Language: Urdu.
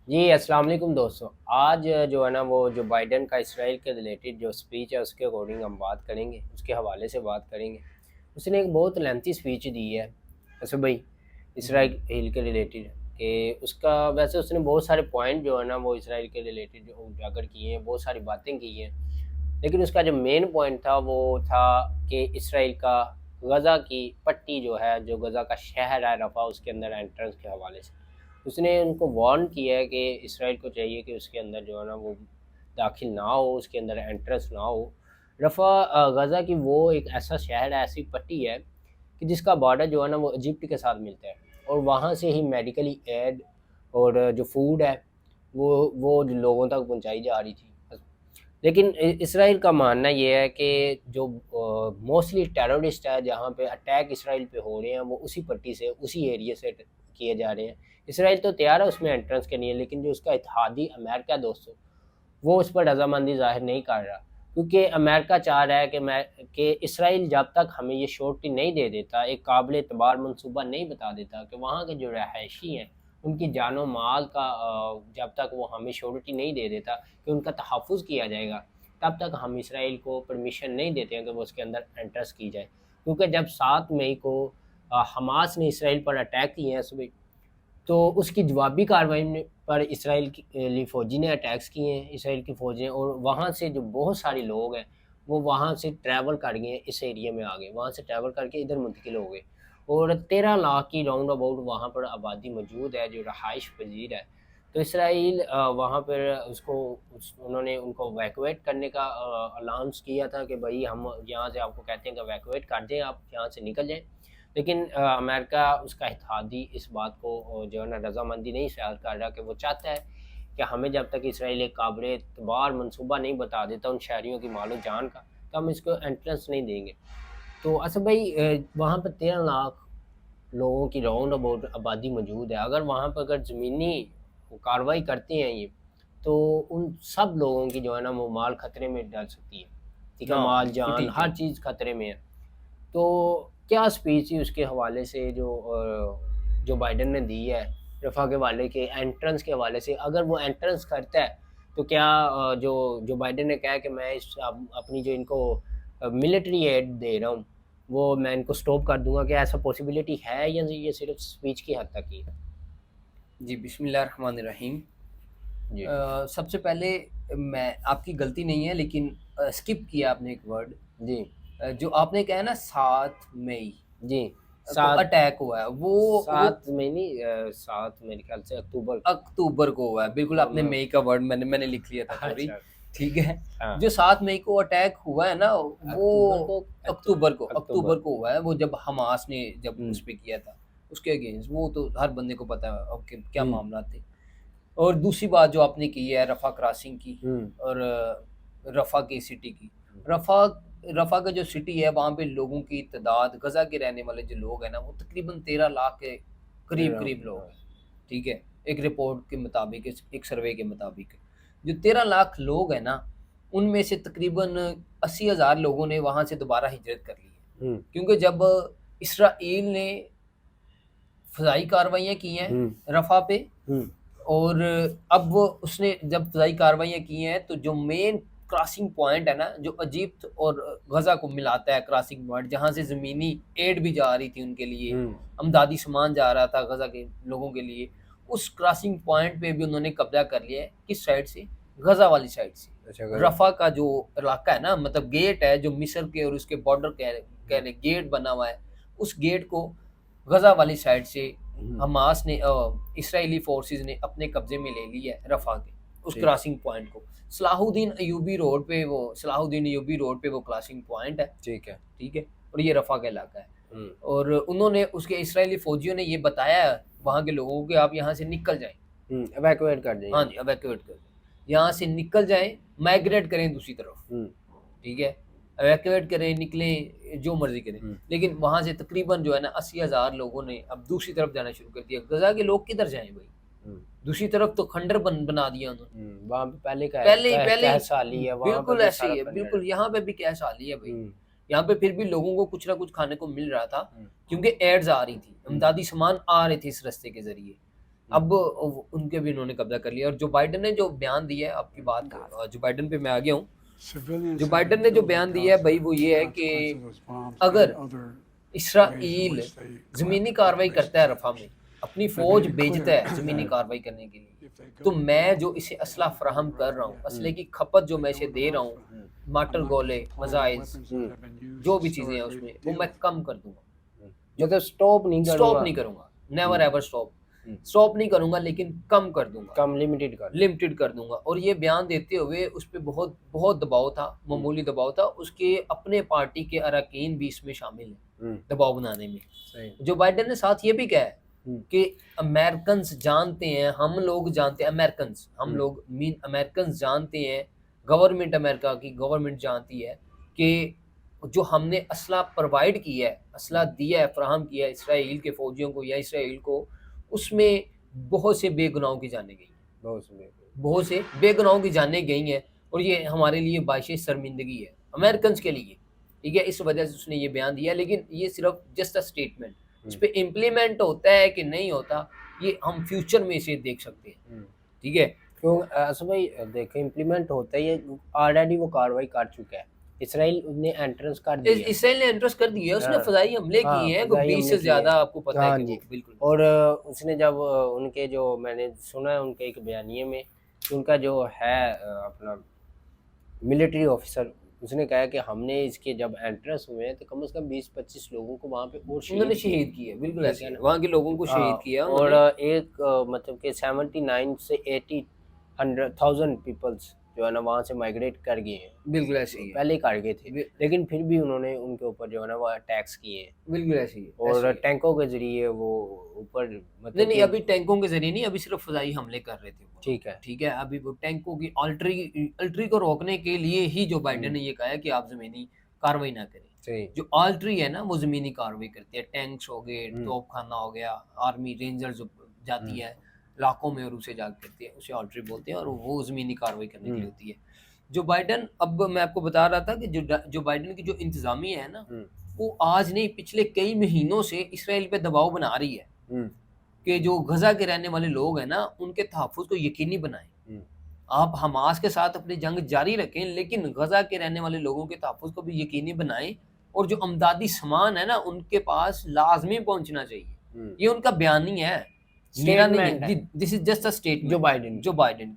جی السلام علیکم دوستو. آج جو ہے نا وہ جو بائیڈن کا اسرائیل کے ریلیٹڈ جو سپیچ ہے اس کے اکارڈنگ ہم بات کریں گے، اس کے حوالے سے بات کریں گے. اس نے ایک بہت لینتھی سپیچ دی ہے اسد بھائی جی اسرائیل کے ریلیٹڈ، کہ اس کا ویسے اس نے بہت سارے پوائنٹ جو ہے نا وہ اسرائیل کے ریلیٹڈ اجاگر کیے ہیں، بہت ساری باتیں کی ہیں. لیکن اس کا جو مین پوائنٹ تھا وہ تھا کہ اسرائیل کا غزہ کی پٹی جو ہے، جو غزہ کا شہر ہے رفح، اس کے اندر انٹرنس کے حوالے سے اس نے ان کو وارن کیا ہے کہ اسرائیل کو چاہیے کہ اس کے اندر جو ہے نا وہ داخل نہ ہو، اس کے اندر انٹرنس نہ ہو. رفح غزہ کی وہ ایک ایسا شہر ہے، ایسی پٹی ہے کہ جس کا بارڈر جو ہے نا وہ ایجپٹ کے ساتھ ملتا ہے، اور وہاں سے ہی میڈیکلی ایڈ اور جو فوڈ ہے وہ لوگوں تک پہنچائی جا رہی تھی. لیکن اسرائیل کا ماننا یہ ہے کہ جو موسٹلی ٹیرورسٹ ہے، جہاں پہ اٹیک اسرائیل پہ ہو رہے ہیں وہ اسی پٹی سے، اسی ایریے سے کیے جا رہے ہیں. اسرائیل تو تیار ہے اس میں انٹرنس کے لیے، لیکن جو اس کا اتحادی امریکہ دوستو وہ اس پر رضامندی ظاہر نہیں کر رہا، کیونکہ امریکہ چاہ رہا ہے کہ اسرائیل جب تک ہمیں یہ شورٹی نہیں دے دیتا، ایک قابل اعتبار منصوبہ نہیں بتا دیتا کہ وہاں کے جو رہائشی ہیں ان کی جان و مال کا جب تک وہ ہمیں شورٹی نہیں دے دیتا کہ ان کا تحفظ کیا جائے گا، تب تک ہم اسرائیل کو پرمیشن نہیں دیتے ہیں کہ وہ اس کے اندر انٹرس کی جائے. کیونکہ جب 7 مئی کو حماس نے اسرائیل پر اٹیک کیے ہیں صبح، تو اس کی جوابی کارروائی پر اسرائیل کی فوجی نے اٹیکس کیے ہیں، اسرائیل کی فوجیں، اور وہاں سے جو بہت سارے لوگ ہیں وہ وہاں سے ٹریول کر گئے، اس ایریے میں آ گئے، وہاں سے ٹریول کر کے ادھر منتقل ہو گئے، اور 13 لاکھ کی راؤنڈ اباؤٹ وہاں پر آبادی موجود ہے جو رہائش پذیر ہے. تو اسرائیل وہاں پر انہوں نے ان کو ویکویٹ کرنے کا اعلانس کیا تھا کہ بھائی ہم یہاں سے آپ کو کہتے ہیں کہ ویکویٹ کر دیں، آپ یہاں سے نکل جائیں. لیکن امریکہ اس کا اتحادی اس بات کو جو ہے نا رضامندی نہیں شائع کر رہا، کہ وہ چاہتا ہے کہ ہمیں جب تک اسرائیل ایک قابل اعتبار منصوبہ نہیں بتا دیتا ان شہریوں کی مال و جان کا، تو ہم اس کو انٹرنس نہیں دیں گے. تو اصل بھائی وہاں پہ 13 لاکھ لوگوں کی راؤنڈ اباؤٹ آبادی موجود ہے. اگر وہاں پہ اگر زمینی کارروائی کرتے ہیں یہ، تو ان سب لوگوں کی جو ہے نا وہ مال خطرے میں ڈال سکتی ہے، ٹھیک ہے، ہاں مال بالکل جان ٹھیک ہے. ہر چیز خطرے میں ہے. تو کیا سپیچ تھی اس کے حوالے سے جو بائیڈن نے دی ہے رفح کے حوالے کے انٹرنس کے حوالے سے؟ اگر وہ انٹرنس کرتا ہے تو کیا جو بائیڈن نے کہا کہ میں اپنی جو ان کو ملٹری ایڈ دے رہا ہوں وہ میں ان کو سٹاپ کر دوں گا، کیا ایسا پاسبلٹی ہے یا یہ صرف سپیچ کی حد تک ہی ہے؟ جی بسم اللہ الرحمن الرحیم. جی سب سے پہلے میں آپ کی غلطی نہیں ہے، لیکن اسکپ کیا آپ نے ایک ورڈ. جی جو آپ نے کہا نا 7 مئی جی کو سات اٹیک ہوا ہے، وہ 7 مئی نہیں، 7 میرے خیال سے اکتوبر. اکتوبر کو ہوا ہے. بالکل آپ نے مئی کا ورڈ میں نے لکھ لیا تھا، سوری. اچھا. ٹھیک ہے. ہاں جو 7 مئی کو اٹیک ہوا ہے نا، وہ اکتوبر کو اکتوبر کو ہوا ہے. وہ جب حماس نے جب ہوں اس پہ کیا تھا اس کے اگینسٹ، وہ تو ہر بندے کو پتا ہے کہ کیا ہوں معاملات تھے. اور دوسری بات جو آپ نے کی ہے رفح کراسنگ کی، ہوں اور رفح کی سٹی کی. رفح رفح کا جو سٹی ہے وہاں پہ لوگوں کی تعداد، غزہ کے رہنے والے جو لوگ ہیں نا، وہ تقریباً 13 لاکھ کے قریب لوگ ہیں. ٹھیک ہے. ایک رپورٹ کے مطابق، ایک سروے کے مطابق جو 13 لاکھ لوگ ہیں نا، ان میں سے تقریباً 80,000 لوگوں نے وہاں سے دوبارہ ہجرت کر لی ہے. ہوں کیونکہ جب اسرائیل نے فضائی کارروائیاں کی ہیں ہوں رفح پہ، ہوں اور اب اس نے جب فضائی کارروائیاں کی ہیں، تو جو مین کراسنگ پوائنٹ ہے نا، جو ایجپٹ اور غزہ کو ملاتا ہے، کراسنگ پوائنٹ جہاں سے زمینی ایڈ بھی جا رہی تھی ان کے لیے، ہوں امدادی سامان جا رہا تھا غزہ کے لوگوں کے لیے، اس کراسنگ پوائنٹ پہ بھی انہوں نے قبضہ کر لیا ہے. کس سائڈ سے؟ غزہ والی سائڈ سے. اچھا رفح کا جو علاقہ ہے نا، مطلب گیٹ ہے جو مصر کے اور اس کے بارڈر کہہ لیں، گیٹ بنا ہوا ہے، اس گیٹ کو غزہ والی سائڈ سے حماس نے، اسرائیلی فورسز نے اپنے قبضے میں لے لی ہے رفح کے اس کراسنگ پوائنٹ کو. صلاح الدین ایوبی روڈ پہ وہ کراسنگ پوائنٹ ہے. ٹھیک ہے. ٹھیک ہے. اور یہ رفح کا علاقہ ہے. اور انہوں نے، اس کے اسرائیلی فوجیوں نے یہ بتایا وہاں کے لوگوں کو کہ آپ یہاں سے نکل جائیں. ایویکویٹ کر دیں. ہاں جی، ایویکویٹ کر دیں، یہاں سے نکل جائیں، مائگریٹ کریں دوسری طرف. ٹھیک ہے. ایویکویٹ کریں، نکلیں، جو مرضی کریں. لیکن وہاں سے تقریباً جو ہے نا 80,000 لوگوں نے اب دوسری طرف جانا شروع کر دیا. غزہ کے لوگ کدھر جائیں بھائی؟ دوسری طرف تو کھنڈر بنا دیا انہوں نے. وہاں پہ پہلے سالی ہے، وہاں بالکل پہ ایسے ہی ہے، بالکل یہاں پہ بھی کیس حالی ہے بھائی. یہاں پہ پھر بھی لوگوں کو کچھ نہ کچھ کھانے کو مل رہا تھا، کیونکہ ایڈز آ رہی تھی، امدادی سامان آ رہے تھے اس رستے کے ذریعے. اب ان کے بھی انہوں نے قبضہ کر لیا. اور جو بائیڈن نے جو بیان دیا ہے, آپ کی بات جو بائیڈن پہ میں آ گیا ہوں, جو بائیڈن نے جو بیان دیا ہے بھائی وہ یہ ہے کہ اگر اسرائیل زمینی کاروائی کرتا ہے رفح میں, اپنی فوج بھیجتا ہے زمینی کاروائی کرنے کے لیے, تو میں جو اسے اسلحہ فراہم کر رہا ہوں, اسلحے کی کھپت جو میں اسے دے رہا ہوں, مارٹر گولے, مزائلز, جو بھی چیزیں ہیں اس میں, وہ میں کم کر دوں گا. مطلب سٹاپ نہیں کروں گا, نیور ایور سٹاپ نہیں کروں گا, لیکن کم کر دوں گا, کم لمیٹڈ کر دوں گا. اور یہ بیان دیتے ہوئے اس پہ بہت بہت دباؤ تھا, معمولی دباؤ تھا. اس کے اپنے پارٹی کے اراکین بھی اس میں شامل ہیں دباؤ بنانے میں. جو بائیڈن نے ساتھ یہ بھی کہا ہے کہ امریکنز جانتے ہیں, ہم لوگ جانتے ہیں, امریکنز ہم لوگ امریکنز جانتے ہیں, گورنمنٹ امریکہ کی گورنمنٹ جانتی ہے کہ جو ہم نے اسلحہ پرووائڈ کیا ہے, اسلحہ دیا ہے, فراہم کیا ہے اسرائیل کے فوجیوں کو یا اسرائیل کو, اس میں بہت سے بے گناہوں کی جانیں گئی ہیں, بہت سے بے گناہوں کی جانیں گئی ہیں, اور یہ ہمارے لیے باعث شرمندگی ہے امریکنز کے لیے. ٹھیک ہے, اس وجہ سے اس نے یہ بیان دیا, لیکن یہ صرف جسٹ اے اسٹیٹمنٹ. اس پہ امپلیمنٹ ہوتا ہے کہ نہیں ہوتا, یہ ہم فیوچر میں اسے دیکھ سکتے ہیں. ٹھیک ہے, کیوں ایسا بھائی دیکھیں امپلیمنٹ ہوتا ہے, یہ آلریڈی وہ کاروائی کر چکا ہے, اسرائیل نے انٹرنس کر دیا, اسرائیل نے انٹرسٹ کر دیا, اس نے فضائی حملے کیے ہیں 20 سے زیادہ, آپ کو پتہ ہے کہ بالکل. اور اس نے جب ان کے جو میں نے سنا ہے ان کے ایک بیانیے میں, ان کا جو ہے اپنا ملٹری آفیسر, اس نے کہا کہ ہم نے اس کے جب انٹرنس ہوئے ہیں تو کم از کم 20-25 لوگوں کو وہاں پہ اور انہوں نے شہید کیے, بالکل ایسے وہاں کے لوگوں کو شہید کیا. اور ایک مطلب کہ 79 سے 80,000 پیپلز جو ہے نا وہاں سے مائگریٹ کر گئے ہیں, بالکل ایسے ہی پہلے کر گئے تھے, لیکن پھر بھی انہوں نے ان کے اوپر جو ہے نا وہ اٹیکس کیے ہیں, بالکل ایسے ہی, اور ٹینکوں کے ذریعے وہ اوپر نہیں ابھی ٹینکوں کے ذریعے نہیں, ابھی صرف فضائی حملے کر رہے تھے. ٹھیک ہے, ابھی وہ ٹینکوں کی آلٹری کو روکنے کے لیے ہی جو بائیڈن نے یہ کہا ہے کہ آپ زمینی کاروائی نہ کریں. جو آلٹری ہے نا وہ زمینی کاروائی کرتی ہے, ٹینکس ہو گئے, توپ خانہ ہو گیا, آرمی رینجر جو جاتی ہے علاقوں میں اور اسے جا کرتی ہے, اسے آلٹری بولتے ہیں, اور وہ زمینی کاروائی کرنے کے لیے ہوتی ہے. جو بائیڈن, اب میں آپ کو بتا رہا تھا کہ جو بائیڈن کی جو انتظامیہ ہے نا, وہ آج نہیں پچھلے کئی مہینوں سے اسرائیل پہ دباؤ بنا رہی ہے کہ جو غزہ کے رہنے والے لوگ ہیں نا ان کے تحفظ کو یقینی بنائیں. آپ حماس کے ساتھ اپنی جنگ جاری رکھیں, لیکن غزہ کے رہنے والے لوگوں کے تحفظ کو بھی یقینی بنائیں, اور جو امدادی سامان ہے نا ان کے پاس لازمی پہنچنا چاہیے. یہ ان کا بیان نہیں ہے, میرا نہیں ہے, this is just a statement جو بائیڈن